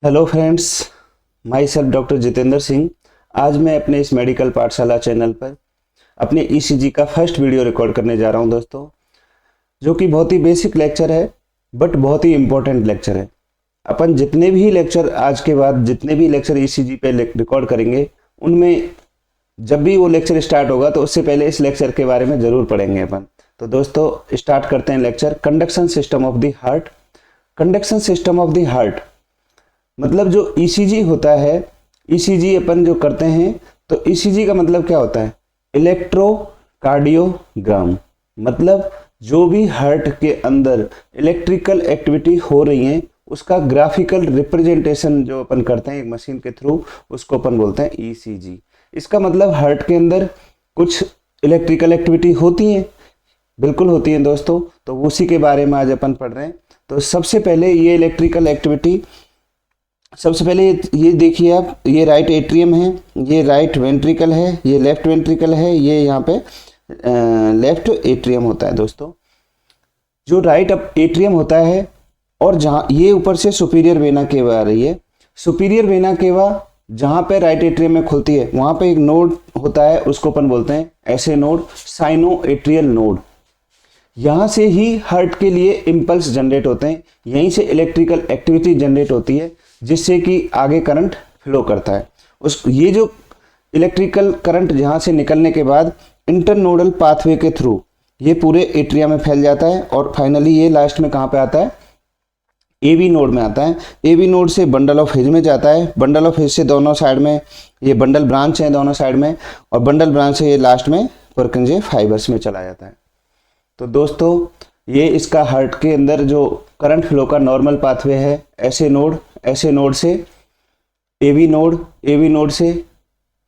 Hello friends, my self doctor Jitendra Singh. आज मैं अपने इस मेडिकल पाठशाला चैनल पर अपने ईसीजी का फर्स्ट वीडियो रिकॉर्ड करने जा रहा हूं दोस्तों, जो कि बहुत ही बेसिक लेक्चर है बट बहुत ही इम्पोर्टेंट लेक्चर है। अपन जितने भी लेक्चर आज के बाद जितने भी लेक्चर ईसीजी पे रिकॉर्ड करेंगे, उनमें जब भी वो लेक्चर स्टार्ट होगा तो उससे पहले इस लेक्चर के बारे में ज़रूर पढ़ेंगे अपन। तो दोस्तों स्टार्ट करते हैं lecture. Conduction system of the heart. Conduction system of the heart मतलब जो ईसीजी होता है, ईसीजी अपन जो करते हैं, तो ईसीजी का मतलब क्या होता है? इलेक्ट्रोकार्डियोग्राम। मतलब जो भी हार्ट के अंदर इलेक्ट्रिकल एक्टिविटी हो रही है उसका ग्राफिकल रिप्रेजेंटेशन जो अपन करते हैं एक मशीन के थ्रू, उसको अपन बोलते हैं ईसीजी। इसका मतलब हार्ट के अंदर कुछ इलेक्ट्रिकल एक्टिविटी होती है, बिल्कुल होती है दोस्तों। तो उसी के बारे में आज अपन पढ़ रहे हैं। तो सबसे पहले ये इलेक्ट्रिकल एक्टिविटी, सबसे पहले ये देखिए आप, ये राइट एट्रियम है, ये राइट वेंट्रिकल है, ये लेफ्ट वेंट्रिकल है, ये यहाँ पे लेफ्ट एट्रियम होता है दोस्तों। जो राइट एट्रियम होता है और जहाँ ये ऊपर से सुपीरियर वेना केवा आ रही है, सुपीरियर वेना केवा जहाँ पे राइट एट्रियम में खुलती है वहाँ पे एक नोड होता है, उसको अपन बोलते हैं ऐसे नोड, साइनो एट्रियल नोड। यहाँ से ही हार्ट के लिए इम्पल्स जनरेट होते हैं, यहीं से इलेक्ट्रिकल एक्टिविटी जनरेट होती है जिससे कि आगे करंट फ्लो करता है। ये जो इलेक्ट्रिकल करंट जहाँ से निकलने के बाद इंटरनोडल पाथवे के थ्रू ये पूरे एट्रिया में फैल जाता है और फाइनली ये लास्ट में कहाँ पे आता है? एवी नोड में आता है। एवी नोड से बंडल ऑफ हिज में जाता है, बंडल ऑफ हिज से दोनों साइड में ये बंडल ब्रांच है दोनों साइड में, और बंडल ब्रांच से ये लास्ट में पुरकिंजे फाइबर्स में चला जाता है। तो दोस्तों ये इसका हार्ट के अंदर जो करंट फ्लो का नॉर्मल पाथवे है, ऐसे नोड से एवी नोड, एवी नोड से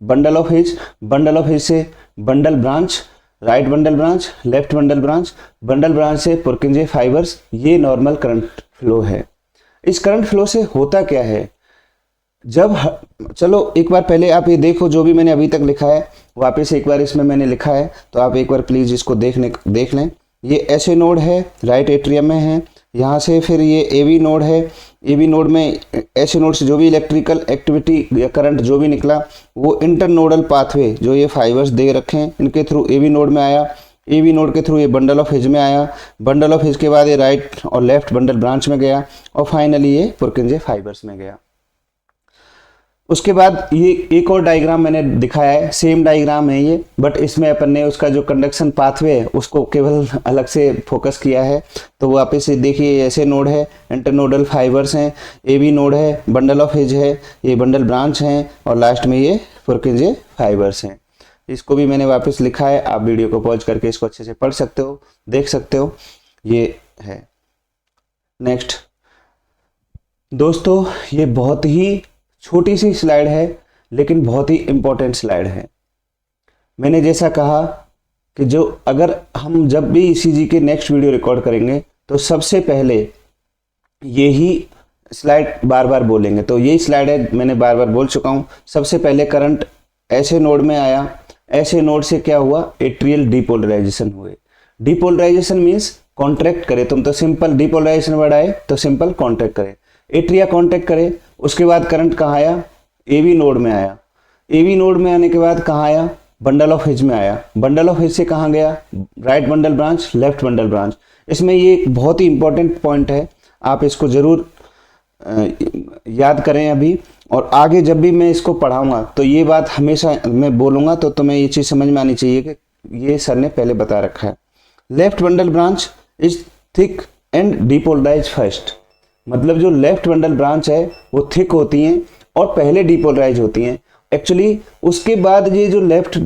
bundle of His, bundle of His से bundle branch, right bundle branch, left bundle branch, bundle branch से पुरकिंजे फाइबर्स। ये नॉर्मल करंट फ्लो है। इस current flow से होता क्या है? जब चलो एक बार पहले आप ये देखो, जो भी मैंने अभी तक लिखा है वापस एक बार इसमें मैंने लिखा है, तो आप एक बार प्लीज इसको देख लें। ये ऐसे नोड है, राइट एट्रियम में है, यहाँ से फिर ये एवी नोड है, एवी नोड में ऐसे नोड से जो भी इलेक्ट्रिकल एक्टिविटी या करंट जो भी निकला वो इंटरनोडल पाथवे जो ये फाइबर्स दे रखे हैं इनके थ्रू एवी नोड में आया, एवी नोड के थ्रू ये बंडल ऑफ हिज में आया, बंडल ऑफ हिज के बाद ये राइट और लेफ्ट बंडल ब्रांच में गया और फाइनली ये पुरकिंजे फाइबर्स में गया। उसके बाद ये एक और डायग्राम मैंने दिखाया है, सेम डायग्राम है ये, बट इसमें अपन ने उसका जो कंडक्शन पाथवे है उसको केवल अलग से फोकस किया है। तो वापस से देखिए, ऐसे नोड है, इंटरनोडल फाइबर्स हैं, एवी नोड है, बंडल ऑफ हिज है, ये बंडल ब्रांच हैं और लास्ट में ये पुरकिंजे फाइबर्स हैं। इसको भी मैंने वापस लिखा है, आप वीडियो को पॉज करके इसको अच्छे से पढ़ सकते हो, देख सकते हो। ये है नेक्स्ट दोस्तों, ये बहुत ही छोटी सी स्लाइड है लेकिन बहुत ही इंपॉर्टेंट स्लाइड है। मैंने जैसा कहा कि जो अगर हम जब भी ईसीजी के नेक्स्ट वीडियो रिकॉर्ड करेंगे तो सबसे पहले यही स्लाइड बार बार बोलेंगे। तो यही स्लाइड है, मैंने बार बार बोल चुका हूँ। सबसे पहले करंट ऐसे नोड में आया, ऐसे नोड से क्या हुआ? एट्रियल डिपोलराइजेशन हुए। डिपोलराइजेशन मीन्स कॉन्ट्रैक्ट करे, तुम तो सिंपल डिपोलराइजेशन वर्ड आए तो सिंपल कॉन्ट्रैक्ट करे, एट्रिया कॉन्ट्रैक्ट करे। उसके बाद करंट कहाँ आया? एवी नोड में आया। एवी नोड में आने के बाद कहाँ आया? बंडल ऑफ हिज में आया। बंडल ऑफ हिज से कहाँ गया? Right bundle branch, left bundle branch. इसमें ये एक बहुत ही इंपॉर्टेंट पॉइंट है, आप इसको जरूर याद करें अभी, और आगे जब भी मैं इसको पढ़ाऊंगा तो ये बात हमेशा मैं बोलूंगा तो तुम्हें ये चीज़ समझ में आनी चाहिए कि ये सर ने पहले बता रखा है। Left bundle branch is thick and depolarise first. मतलब जो लेफ्ट बंडल ब्रांच है वो थिक होती हैं और पहले डिपोलराइज होती हैं एक्चुअली। उसके बाद ये जो लेफ्ट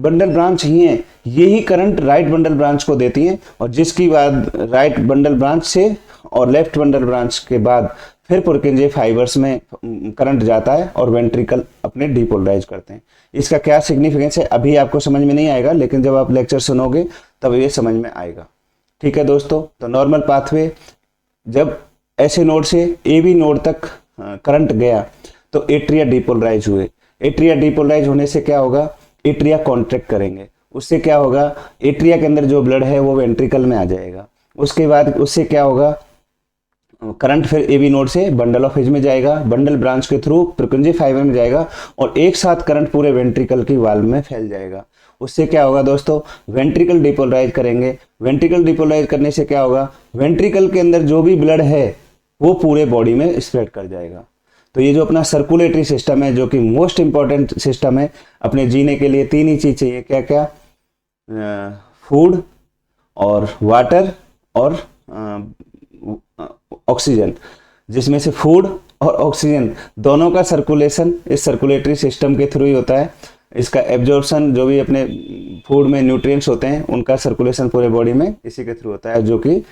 बंडल ब्रांच ही हैं यही करंट राइट बंडल ब्रांच को देती हैं, और जिसकी बाद राइट बंडल ब्रांच से और लेफ्ट बंडल ब्रांच के बाद फिर पुरकिंजे फाइबर्स में करंट जाता है और वेंट्रिकल अपने डिपोलराइज करते हैं। इसका क्या सिग्निफिकेंस है अभी आपको समझ में नहीं आएगा, लेकिन जब आप लेक्चर सुनोगे तब ये समझ में आएगा। ठीक है दोस्तों, तो नॉर्मल पाथवे, जब ऐसे नोड से एवी नोड तक करंट गया तो एट्रिया डिपोलराइज हुए। एट्रिया डिपोलराइज होने से क्या होगा? एट्रिया कॉन्ट्रैक्ट करेंगे, उससे क्या होगा? एट्रिया के अंदर जो ब्लड है वो वेंट्रिकल में आ जाएगा। उसके बाद उससे क्या होगा? करंट फिर ए बी नोड से बंडल ऑफ हिज में जाएगा, बंडल ब्रांच के थ्रू प्रिकुंजी फाइबर में जाएगा और एक साथ करंट पूरे वेंट्रिकल की वाल्व में फैल जाएगा। उससे क्या होगा दोस्तों, वेंट्रिकल डिपोलराइज करेंगे। वेंट्रिकल डिपोलराइज करने से क्या होगा, वेंट्रिकल के अंदर जो भी ब्लड है वो पूरे बॉडी में स्प्रेड कर जाएगा। तो ये जो अपना सर्कुलेटरी सिस्टम है, जो कि मोस्ट इंपॉर्टेंट सिस्टम है, अपने जीने के लिए तीन ही चीज चाहिए, क्या क्या, फूड और वाटर और ऑक्सीजन, जिसमें से फूड और ऑक्सीजन दोनों का सर्कुलेशन इस सर्कुलेटरी सिस्टम के थ्रू ही होता है। इसका एब्जॉर्प्शन, जो भी अपने फूड में न्यूट्रिएंट्स होते हैं उनका सर्कुलेशन पूरे बॉडी में इसी के थ्रू होता है, जो कि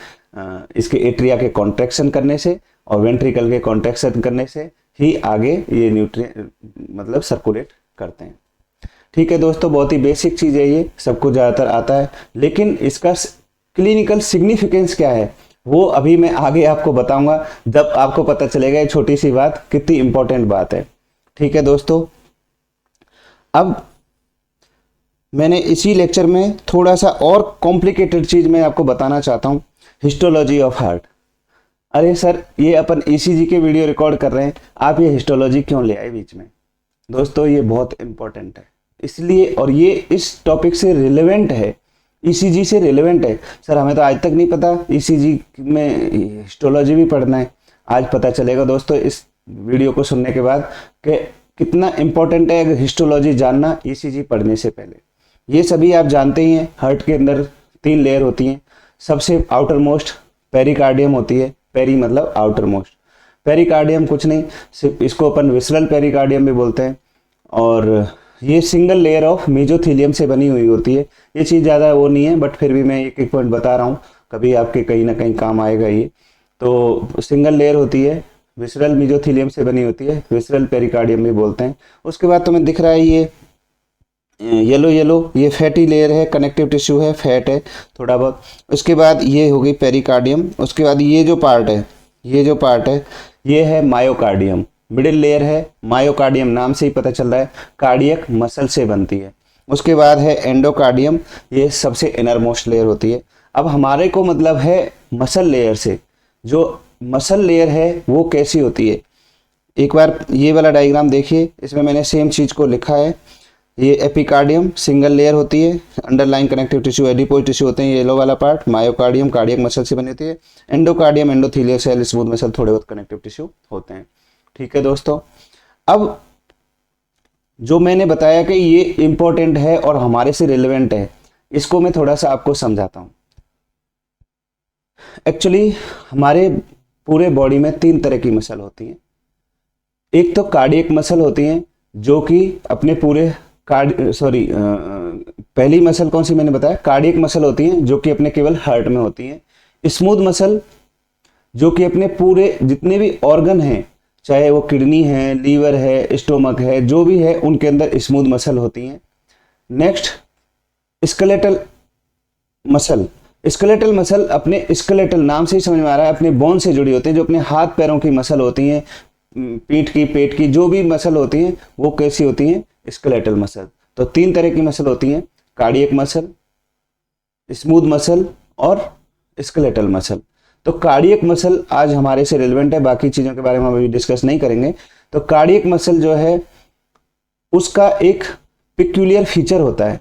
इसके एट्रिया के कॉन्ट्रैक्शन करने से और वेंट्रिकल के कॉन्ट्रैक्शन करने से ही आगे ये न्यूट्रिएंट मतलब सर्कुलेट करते हैं। ठीक है दोस्तों, बहुत ही बेसिक चीज़ है, ये सबको ज़्यादातर आता है, लेकिन इसका क्लिनिकल सिग्निफिकेंस क्या है वो अभी मैं आगे आपको बताऊंगा, जब आपको पता चलेगा ये छोटी सी बात कितनी इंपॉर्टेंट बात है। ठीक है दोस्तों, अब मैंने इसी लेक्चर में थोड़ा सा और कॉम्प्लिकेटेड चीज़ मैं आपको बताना चाहता हूँ, हिस्टोलॉजी ऑफ हार्ट। अरे सर, ये अपन ईसीजी के वीडियो रिकॉर्ड कर रहे हैं, आप ये हिस्टोलॉजी क्यों ले आए बीच में? दोस्तों ये बहुत इंपॉर्टेंट है इसलिए, और ये इस टॉपिक से रिलेवेंट है, ईसीजी से रिलेवेंट है। सर हमें तो आज तक नहीं पता ईसीजी में हिस्टोलॉजी भी पढ़ना है। आज पता चलेगा दोस्तों इस वीडियो को सुनने के बाद कि कितना इंपॉर्टेंट है हिस्टोलॉजी जानना ईसीजी पढ़ने से पहले। ये सभी आप जानते ही हैं, हार्ट के अंदर 3 लेयर होती हैं। सबसे आउटर मोस्ट पेरिकार्डियम होती है, पेरी मतलब आउटर मोस्ट। पेरिकार्डियम कुछ नहीं, सिर्फ इसको अपन विसरल पेरिकार्डियम भी बोलते हैं, और ये सिंगल लेयर ऑफ मेजोथीलियम से बनी हुई होती है। ये चीज़ ज़्यादा वो नहीं है, बट फिर भी मैं एक एक पॉइंट बता रहा हूँ, कभी आपके कहीं ना कहीं काम आएगा ये। तो सिंगल लेयर होती है, विसरल मेजोथीलियम से बनी होती है, विसरल पेरिकार्डियम भी बोलते हैं। उसके बाद तुम्हें दिख रहा है ये येलो येलो, ये फैटी लेयर है, कनेक्टिव टिश्यू है, फैट है थोड़ा बहुत। उसके बाद ये हो गई पेरिकार्डियम। उसके बाद ये जो पार्ट है, ये है मायोकार्डियम। मिडिल लेयर है मायोकार्डियम, नाम से ही पता चल रहा है कार्डियक मसल से बनती है। उसके बाद है एंडोकार्डियम, ये सबसे इनर मोस्ट लेयर होती है। अब हमारे को मतलब है मसल लेयर से, जो मसल लेयर है वो कैसी होती है, एक बार ये वाला डायग्राम देखिए, इसमें मैंने सेम चीज़ को लिखा है। ये एपिकार्डियम सिंगल लेयर होती है, underline connective tissue adipose tissue होते हैं, येलो वाला पार्ट। मायोकार्डियम कार्डियक मसल से बनी होती है। Endocardium endothelial cell, smooth muscle, थोड़े बहुत कनेक्टिव टिश्यू होते हैं। ठीक है दोस्तों, अब जो मैंने बताया कि ये इंपॉर्टेंट है और हमारे से रिलेवेंट है, इसको मैं थोड़ा सा आपको समझाता हूं। एक्चुअली हमारे पूरे बॉडी में 3 तरह की मसल होती हैं। एक तो कार्डियक मसल होती हैं, जो कि अपने पूरे पहली मसल कौन सी मैंने बताया, कार्डियक मसल होती हैं, जो कि अपने केवल हार्ट में होती हैं। स्मूथ मसल, जो कि अपने पूरे जितने भी ऑर्गन हैं, चाहे वो किडनी है, लीवर है, स्टोमक है, जो भी है, उनके अंदर स्मूथ मसल होती हैं। Next skeletal muscle. Skeletal muscle अपने स्केलेटल नाम से ही समझ में आ रहा है, अपने बोन से जुड़ी होती है, जो अपने हाथ पैरों की मसल होती हैं, पीठ की, पेट की, जो भी मसल होती हैं वो कैसी होती हैं, स्केलेटल मसल। तो 3 तरह की मसल होती हैं, कार्डियक मसल, स्मूथ मसल और स्केलेटल मसल। तो कार्डियक मसल आज हमारे से रिलेवेंट है, बाकी चीज़ों के बारे में हम अभी डिस्कस नहीं करेंगे। तो कार्डियक मसल जो है उसका एक पिक्यूलियर फीचर होता है।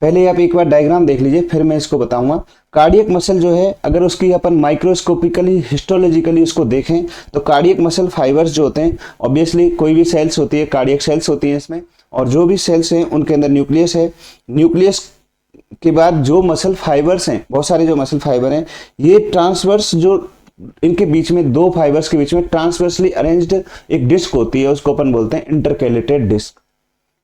पहले आप एक बार डायग्राम देख लीजिए, फिर मैं इसको बताऊंगा। कार्डियक मसल जो है, अगर उसकी अपन माइक्रोस्कोपिकली हिस्टोलॉजिकली उसको देखें, तो कार्डियक मसल फाइबर्स जो होते हैं, ऑब्वियसली कोई भी सेल्स होती है, कार्डियक सेल्स होती हैं इसमें, और जो भी सेल्स हैं उनके अंदर न्यूक्लियस है। न्यूक्लियस के बाद जो मसल फाइबर्स हैं, बहुत सारे जो मसल फाइबर हैं, ये ट्रांसवर्स, जो इनके बीच में 2 फाइबर्स के बीच में ट्रांसवर्सली अरेंज्ड एक डिस्क होती है, उसको अपन बोलते हैं इंटरकैलेटेड डिस्क।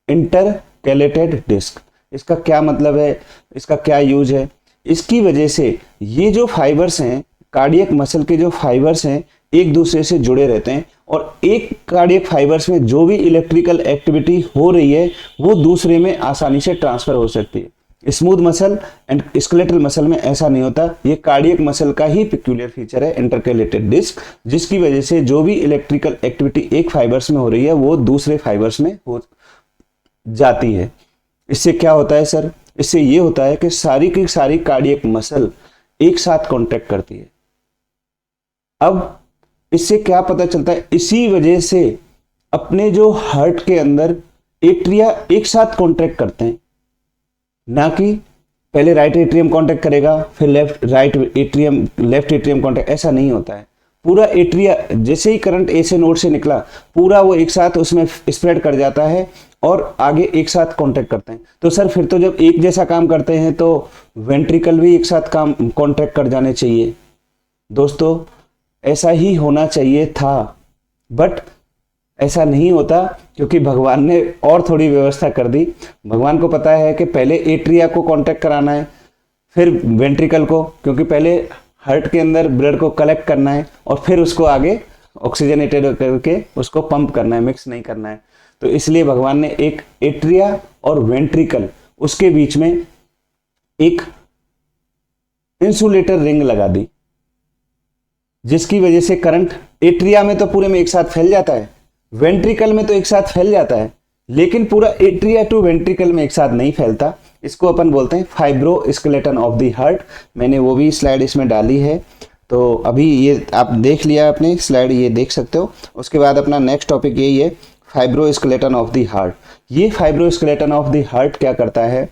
इंटरकैलेटेड डिस्क, इसका क्या मतलब है, इसका क्या यूज है? इसकी वजह से ये जो फाइबर्स हैं, कार्डियक मसल के जो फाइबर्स हैं, एक दूसरे से जुड़े रहते हैं, और एक कार्डियक फाइबर्स में जो भी इलेक्ट्रिकल एक्टिविटी हो रही है वो दूसरे में आसानी से ट्रांसफर हो सकती है। Smooth muscle and skeletal muscle में ऐसा नहीं होता। ये कार्डियक मसल का ही पिक्यूलियर फीचर है, इंटरकैलेटेड डिस्क, जिसकी वजह से जो भी इलेक्ट्रिकल एक्टिविटी एक फाइबर्स में हो रही है वो दूसरे फाइबर्स में हो जाती है। इससे क्या होता है सर? इससे ये होता है कि सारी की सारी कार्डियक मसल एक साथ कॉन्ट्रैक्ट करती है। अब इससे क्या पता चलता है, इसी वजह से अपने जो हार्ट के अंदर एट्रिया एक साथ कॉन्ट्रैक्ट करते हैं, ना कि पहले राइट एट्रियम कॉन्ट्रैक्ट करेगा फिर लेफ्ट एट्रियम कॉन्ट्रैक्ट, ऐसा नहीं होता है। पूरा एट्रिया जैसे ही करंट ए से नोड से निकला पूरा वो एक साथ उसमें स्प्रेड कर जाता है और आगे एक साथ कॉन्ट्रैक्ट करते हैं। तो सर फिर तो जब एक जैसा काम करते हैं तो वेंट्रिकल भी एक साथ काम कॉन्ट्रैक्ट कर जाने चाहिए। दोस्तों ऐसा ही होना चाहिए था, बट ऐसा नहीं होता क्योंकि भगवान ने और थोड़ी व्यवस्था कर दी। भगवान को पता है कि पहले एट्रिया को कॉन्ट्रैक्ट कराना है फिर वेंट्रिकल को, क्योंकि पहले हार्ट के अंदर ब्लड को कलेक्ट करना है और फिर उसको आगे ऑक्सीजनेटेड करके उसको पंप करना है, मिक्स नहीं करना है। तो इसलिए भगवान ने एक एट्रिया और वेंट्रिकल उसके बीच में एक इंसुलेटर रिंग लगा दी, जिसकी वजह से करंट एट्रिया में तो पूरे में एक साथ फैल जाता है, वेंट्रिकल में तो एक साथ फैल जाता है, लेकिन पूरा एट्रिया टू वेंट्रिकल में एक साथ नहीं फैलता। इसको अपन बोलते हैं फाइब्रोस्केलेटन ऑफ द हार्ट। मैंने वो भी स्लाइड इसमें डाली है, तो अभी ये आप देख लिया आपने स्लाइड, ये देख सकते हो। उसके बाद अपना नेक्स्ट टॉपिक यही है, फाइब्रोस्केलेटन ऑफ द हार्ट। ये फाइब्रोस्केलेटन ऑफ द हार्ट क्या करता है,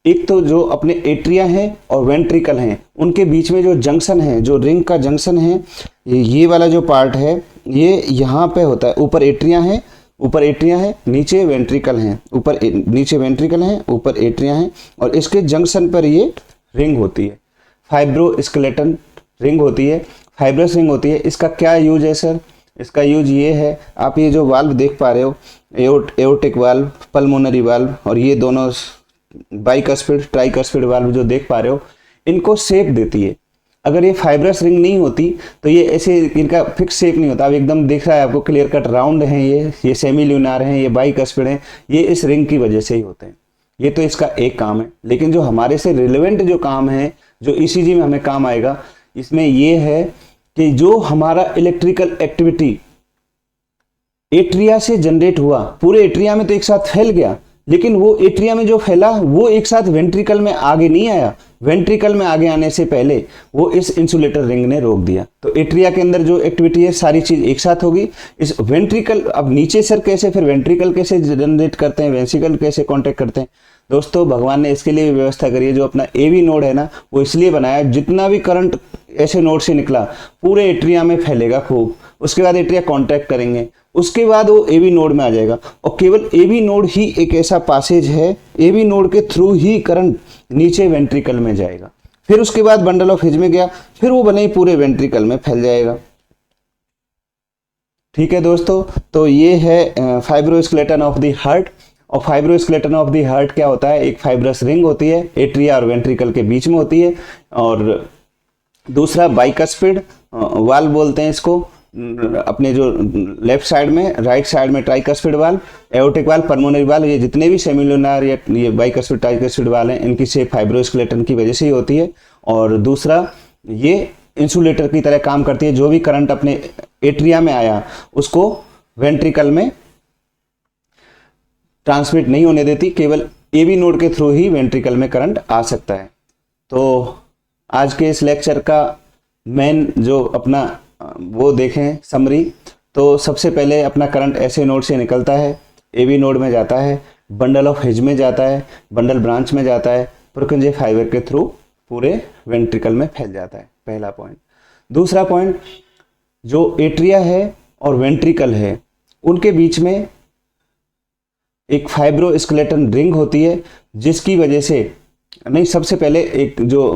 एक तो जो अपने एट्रिया हैं और वेंट्रिकल हैं उनके बीच में जो जंक्शन है, जो रिंग का जंक्शन है, ये वाला जो पार्ट है ये यहाँ पे होता है। ऊपर एट्रिया है नीचे वेंट्रिकल हैं, नीचे वेंट्रिकल हैं ऊपर एट्रिया हैं, और इसके जंक्शन पर ये रिंग होती है, फाइब्रोस्केलेटन रिंग होती है, फाइब्रस रिंग होती है। इसका क्या यूज है सर? इसका यूज ये है, आप ये जो वाल्व देख पा रहे हो, एओर्टिक वाल्व, पल्मोनरी वाल्व, और ये दोनों बाइकस्पिड ट्राइकस्पिड वाल्व जो देख पा रहे हो, इनको शेप देती है। अगर ये फाइब्रस रिंग नहीं होती तो ये ऐसे इनका फिक्स शेप नहीं होता। अब एकदम दिख रहा है आपको क्लियर कट राउंड हैं, ये सेमी ल्यूनार हैं, ये बाइकस्पिड हैं, ये इस रिंग की वजह से ही होते हैं। ये तो इसका एक काम है, लेकिन जो हमारे से रिलेवेंट जो काम है, जो ईसीजी में हमें काम आएगा, इसमें ये है कि जो हमारा इलेक्ट्रिकल एक्टिविटी एट्रिया से जनरेट हुआ, पूरे एट्रिया में तो एक साथ फैल गया, लेकिन वो एट्रिया में जो फैला वो एक साथ वेंट्रिकल में आगे नहीं आया। वेंट्रिकल में आगे आने से पहले वो इस इंसुलेटर रिंग ने रोक दिया। तो एट्रिया के अंदर जो एक्टिविटी है सारी चीज एक साथ होगी। इस वेंट्रिकल, अब नीचे सर कैसे, फिर वेंट्रिकल कैसे जनरेट करते हैं, वेंट्रिकल कैसे कॉन्टेक्ट करते हैं? दोस्तों भगवान ने इसके लिए भी व्यवस्था करी है। जो अपना एवी नोड है ना, वो इसलिए बनाया, जितना भी करंट ऐसे नोड से निकला पूरे एट्रिया में फैलेगा खूब, उसके बाद एट्रिया कॉन्ट्रैक्ट करेंगे, उसके बाद वो एवी नोड में आ जाएगा। और केवल एवी नोड ही एक ऐसा पासेज है, एवी नोड के थ्रू ही करंट नीचे वेंट्रिकल में जाएगा, फिर उसके बाद बंडल ऑफ हिज में गया, फिर वो भले ही पूरे वेंट्रिकल में फैल जाएगा। ठीक है दोस्तों, तो ये है फाइब्रोस्केलेटन ऑफ द हार्ट। और फाइब्रोस्केलेटन ऑफ द हार्ट क्या होता है? एक फाइब्रस रिंग होती है, एट्रिया और वेंट्रिकल के बीच में होती है, और दूसरा बाइकस्पिड वाल्व बोलते हैं इसको, अपने जो लेफ्ट साइड में, राइट साइड में tricuspid valve, aortic valve, pulmonary valve, ये जितने भी सेमिलुनार या ये बाइकस्पिड ट्राइकस्पिड वाल्व हैं, इनकी शेप फाइब्रोस्केलेटन की वजह से ही होती है। और दूसरा ये इंसुलेटर की तरह काम करती है, जो भी करंट अपने एट्रिया में आया उसको वेंट्रिकल में ट्रांसमिट नहीं होने देती, केवल एवी नोड के थ्रू ही वेंट्रिकल में करंट आ सकता है। तो आज के इस लेक्चर का मेन जो अपना वो देखें समरी, तो सबसे पहले अपना करंट ऐसे नोड से निकलता है, एवी नोड में जाता है, बंडल ऑफ हिज में जाता है, बंडल ब्रांच में जाता है, पुरकिंजे फाइबर के थ्रू पूरे वेंट्रिकल में फैल जाता है, पहला पॉइंट। दूसरा पॉइंट, जो एट्रिया है और वेंट्रिकल है उनके बीच में एक फाइब्रोस्केलेटन रिंग होती है, जिसकी वजह से, नहीं सबसे पहले एक जो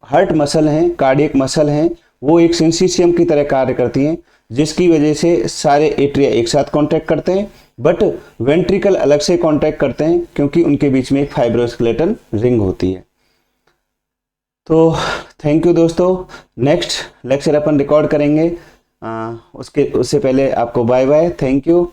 हार्ट मसल हैं, कार्डियक मसल हैं, वो एक सिंसीशियम की तरह कार्य करती हैं, जिसकी वजह से सारे एट्रिया एक साथ कॉन्ट्रैक्ट करते हैं, बट वेंट्रिकल अलग से कॉन्ट्रैक्ट करते हैं, क्योंकि उनके बीच में एक फाइब्रोस्केलेटन रिंग होती है। तो थैंक यू दोस्तों, नेक्स्ट लेक्चर अपन रिकॉर्ड करेंगे, उससे पहले आपको बाय बाय, थैंक यू।